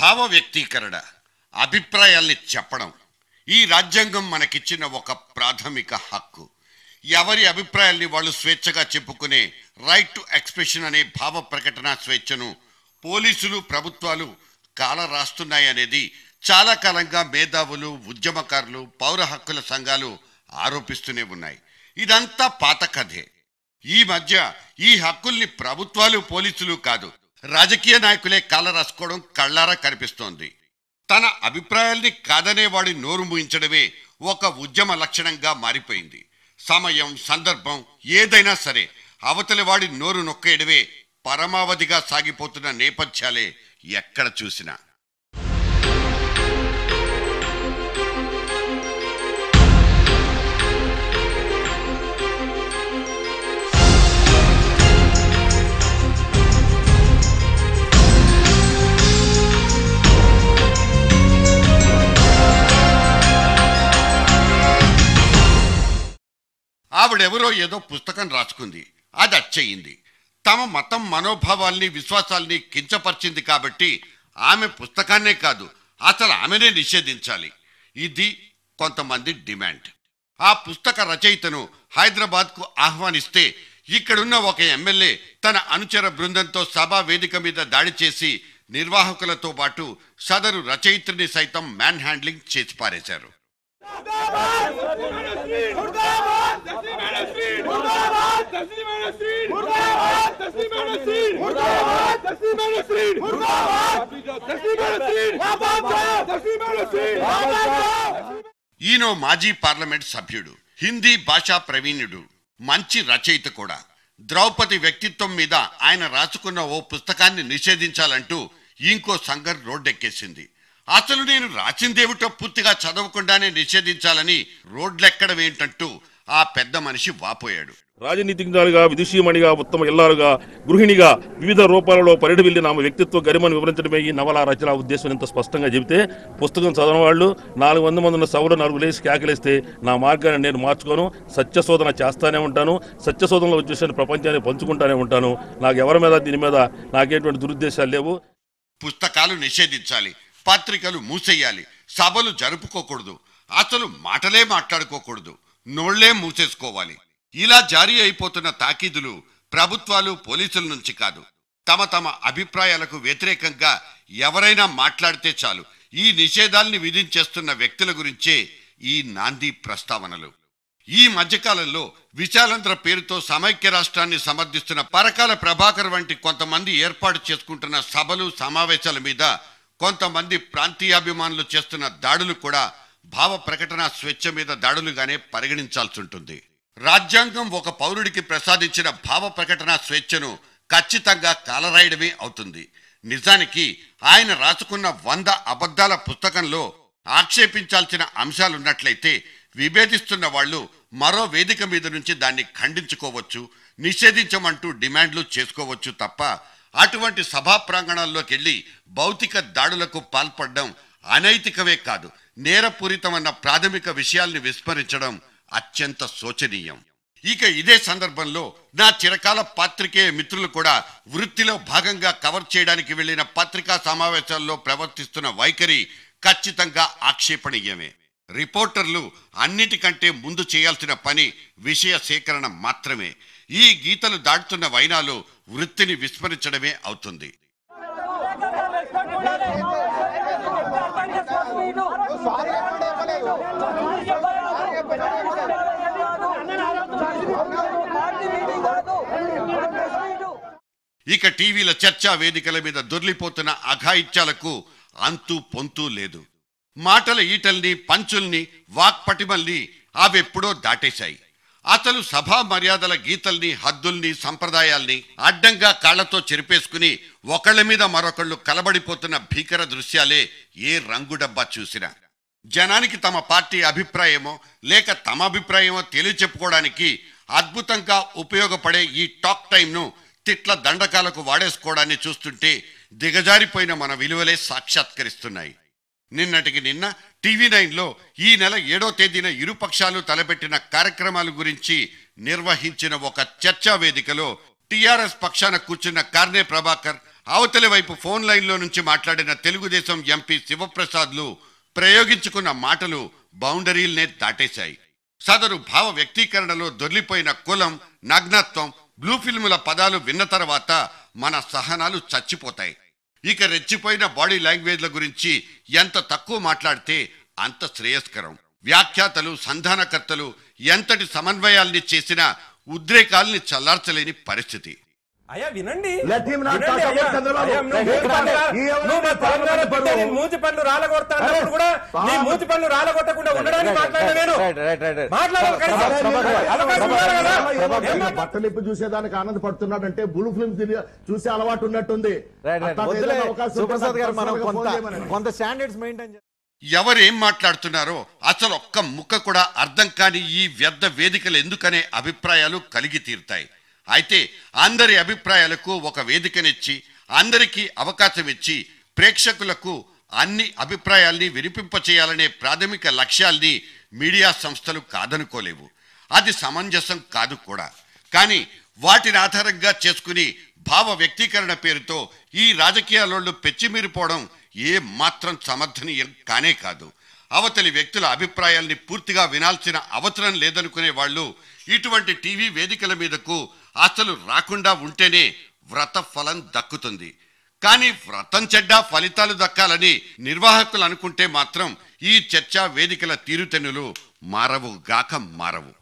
భావ వ్యక్తీకరణ, అభిప్రాయాల్ని చెప్పడం ఈ రాజ్యాంగం మనకిచ్చిన ఒక ప్రాథమిక హక్కు. ఎవరి అభిప్రాయాల్ని వాళ్ళు స్వేచ్ఛగా చెప్పుకునే రైట్ టు ఎక్స్ప్రెషన్ అనే భావ ప్రకటన స్వేచ్ఛను పోలీసులు, ప్రభుత్వాలు కాల రాస్తున్నాయనేది చాలా కాలంగా మేధావులు, ఉద్యమకారులు, పౌర హక్కుల సంఘాలు ఆరోపిస్తూనే ఉన్నాయి. ఇదంతా పాత కథే. ఈ మధ్య ఈ హక్కుల్ని ప్రభుత్వాలు, పోలీసులు కాదు, రాజకీయ నాయకులే కాల రాసుకోవడం కళ్ళారా కనిపిస్తోంది. తన అభిప్రాయాల్ని కాదనేవాడి నోరు మూయించడమే ఒక ఉద్యమ లక్షణంగా మారిపోయింది. సమయం, సందర్భం ఏదైనా సరే అవతలి వాడి నోరు నొక్కేయడమే పరమావధిగా సాగిపోతున్న నేపథ్యాలే ఎక్కడ చూసినా. ఆవిడెవరో ఏదో పుస్తకం రాసుకుంది, అది అచ్చయింది. తమ మతం, మనోభావాల్ని, విశ్వాసాల్ని కించపరిచింది కాబట్టి ఆమె పుస్తకాన్నే కాదు, అసలు ఆమెనే నిషేధించాలి. ఇది కొంతమంది డిమాండ్. ఆ పుస్తక రచయితను హైదరాబాద్కు ఆహ్వానిస్తే ఇక్కడున్న ఒక ఎమ్మెల్యే తన అనుచర బృందంతో సభా వేదిక మీద దాడి చేసి నిర్వాహకులతో పాటు సదరు రచయిత్రిని సైతం మ్యాన్ హ్యాండ్లింగ్ చేసి పారేశారు. ఈయనో మాజీ పార్లమెంట్ సభ్యుడు, హిందీ భాషా ప్రవీణుడు, మంచి రచయిత కూడా. ద్రౌపది వ్యక్తిత్వం మీద ఆయన రాసుకున్న ఓ పుస్తకాన్ని నిషేధించాలంటూ ఇంకో సంఘం రోడ్డెక్కేసింది. అసలు నేను రాసిందేమిటో పూర్తిగా చదవకుండానే నిషేధించాలని రోడ్లెక్కడం ఏంటంటూ ఆ పెద్ద మనిషి వాపోయాడు. రాజనీతిజ్ఞులుగా, విదుషీమణిగా, ఉత్తమ ఇల్లాలుగా, గృహిణిగా వివిధ రూపాలలో పరిడివిల్లిన ఆమె వ్యక్తిత్వ గరిమను వివరించడమే ఈ నవల రచన ఉద్దేశం ఇంత స్పష్టంగా చెబితే పుస్తకం చదవని వాళ్ళు 400 మంది ఉన్న సభలో 4 లేసి కేకలేస్తే నా మార్గాన్ని నేను మార్చుకోను, సత్యశోధన చేస్తానే ఉంటాను, సత్యశోధనలో వచ్చేసిన ప్రపంచాన్ని పంచుకుంటానే ఉంటాను. నాకు ఎవరి మీద దీని మీద నాకేటువంటి దురుద్దేశాలు లేవు. పుస్తకాలు నిషేధించాలి, పత్రికలు మూసేయాలి, సభలు జరుపుకోకూడదు, అసలు మాటలే మాట్లాడుకోకూడదు, నోళ్లే మూసేసుకోవాలి. ఇలా జారీ అయిపోతున్న తాకీదులు ప్రభుత్వాలు, పోలీసుల నుంచి కాదు, తమ తమ అభిప్రాయాలకు వ్యతిరేకంగా ఎవరైనా మాట్లాడితే చాలు ఈ నిషేధాల్ని విధించేస్తున్న వ్యక్తుల గురించే ఈ నాంది ప్రస్తావనలు. ఈ మధ్యకాలంలో విశాలాంధ్ర పేరుతో సమైక్య రాష్ట్రాన్ని సమర్థిస్తున్న పరకాల ప్రభాకర్ వంటి కొంతమంది ఏర్పాటు చేసుకుంటున్న సభలు, సమావేశాల మీద కొంతమంది ప్రాంతీయాభిమానులు చేస్తున్న దాడులు కూడా భావ ప్రకటన స్వేచ్ఛ మీద దాడులుగానే పరిగణించాల్సి ఉంటుంది. రాజ్యాంగం ఒక పౌరుడికి ప్రసాదించిన భావ ప్రకటన స్వేచ్ఛను ఖచ్చితంగా కాలరాయడమే అవుతుంది. నిజానికి ఆయన రాసుకున్న 100 అబద్ధాల పుస్తకంలో ఆక్షేపించాల్సిన అంశాలున్నట్లయితే విభేదిస్తున్న వాళ్ళు మరో వేదిక మీద నుంచి దాన్ని ఖండించుకోవచ్చు, నిషేధించమంటూ డిమాండ్లు చేసుకోవచ్చు తప్ప అటువంటి సభా ప్రాంగణాల్లోకి వెళ్లి భౌతిక దాడులకు పాల్పడడం అనైతికమే కాదు, నేరపూరితమన్న ప్రాథమిక విషయాల్ని విస్మరించడం అత్యంత శోచనీయం. ఇక ఇదే సందర్భంలో నా చిరకాల పాత్రికేయ మిత్రులు కూడా వృత్తిలో భాగంగా కవర్ చేయడానికి వెళ్లిన పత్రికా సమావేశాల్లో ప్రవర్తిస్తున్న వైఖరి ఖచ్చితంగా ఆక్షేపణీయమే. రిపోర్టర్లు అన్నిటికంటే ముందు చేయాల్సిన పని విషయ సేకరణ మాత్రమే. ఈ గీతలు దాటుతున్న వైనాలు వృత్తిని విస్మరించడమే అవుతుంది. ఇక టీవీల చర్చా వేదికల మీద దొర్లిపోతున్న అఘాయిత్యాలకు అంతు పొంతూ లేదు. మాటల ఈటల్ని, పంచుల్ని, వాక్పటిమల్ని అవెప్పుడో దాటేశాయి. అసలు సభా మర్యాదల గీతల్ని, హద్దుల్ని, సంప్రదాయాల్ని అడ్డంగా కాళ్లతో చెరిపేసుకుని ఒకళ్ళ మీద మరొకళ్ళు కలబడిపోతున్న భీకర దృశ్యాలే ఏ రంగుడబ్బా చూసినా. జనానికి తమ పార్టీ అభిప్రాయమో లేక తమ అభిప్రాయమో తెలియచెప్పుకోవడానికి అద్భుతంగా ఉపయోగపడే ఈ టాక్ టైంను తిట్ల దండకాలకు వాడేసుకోవడాన్ని చూస్తుంటే దిగజారిపోయిన మన విలువలే సాక్షాత్కరిస్తున్నాయి. నిన్నటికి నిన్న టీవీ9లో ఈ నెల 7వ తేదీన ఇరుపక్షాలు తలపెట్టిన కార్యక్రమాల గురించి నిర్వహించిన ఒక చర్చా వేదికలో టీఆర్ఎస్ పక్షాన కూర్చున్న కార్నే ప్రభాకర్, అవతలి వైపు ఫోన్ లైన్లో నుంచి మాట్లాడిన తెలుగుదేశం ఎంపీ శివప్రసాద్లు ప్రయోగించుకున్న మాటలు బౌండరీల్నే దాటేశాయి. సదరు భావ వ్యక్తీకరణలో దొర్లిపోయిన కులం, నగ్నత్వం, బ్లూ ఫిల్ముల పదాలు విన్న తర్వాత మన సహనాలు చచ్చిపోతాయి. ఇక రెచ్చిపోయిన బాడీ లాంగ్వేజ్ల గురించి ఎంత తక్కువ మాట్లాడితే అంత శ్రేయస్కరం. వ్యాఖ్యాతలు, సంధానకర్తలు ఎంతటి సమన్వయాల్ని చేసినా ఉద్రేకాల్ని చల్లార్చలేని పరిస్థితి. అయ్యా వినండి, మూతి పనులు రాలగొడతాను కూడా నీ మూతి పనులు రాలగొట్టకుండా ఉండడానికి బట్టలిప్పి చూసేదానికి ఆనందపడుతున్నాడంటే బ్లూ ఫిల్మ్స్ చూసే అలవాటు ఉన్నట్టుంది. సుప్రసాద్ గారు మనం కొంత స్టాండర్డ్స్ మెయింటైన్. ఎవరేం మాట్లాడుతున్నారో అసలు ఒక్క ముక్క కూడా అర్థం కాని ఈ వ్యర్థ వేదికలు ఎందుకనే అభిప్రాయాలు కలిగి తీరుతాయి. అయితే అందరి అభిప్రాయాలకు ఒక వేదికనిచ్చి అందరికీ అవకాశం ఇచ్చి ప్రేక్షకులకు అన్ని అభిప్రాయాల్ని వినిపింపచేయాలనే ప్రాథమిక లక్ష్యాల్ని మీడియా సంస్థలు కాదనుకోలేవు. అది సమంజసం కాదు కూడా. కానీ వాటిని ఆధారంగా చేసుకుని భావ వ్యక్తీకరణ పేరుతో ఈ రాజకీయాలలో పెచ్చిమీరిపోవడం ఏ మాత్రం సమర్థనీయం కానే కాదు. అవతలి వ్యక్తుల అభిప్రాయాల్ని పూర్తిగా వినాల్సిన అవసరం లేదనుకునే వాళ్ళు ఇటువంటి టీవీ వేదికల మీదకు అసలు రాకుండా ఉంటేనే వ్రత ఫలం దక్కుతుంది. కానీ వ్రతం చెడ్డా ఫలితాలు దక్కాలని నిర్వాహకులు అనుకుంటే మాత్రం ఈ చర్చా వేదికల తీరుతెన్నులు మారవు గాక మారవు.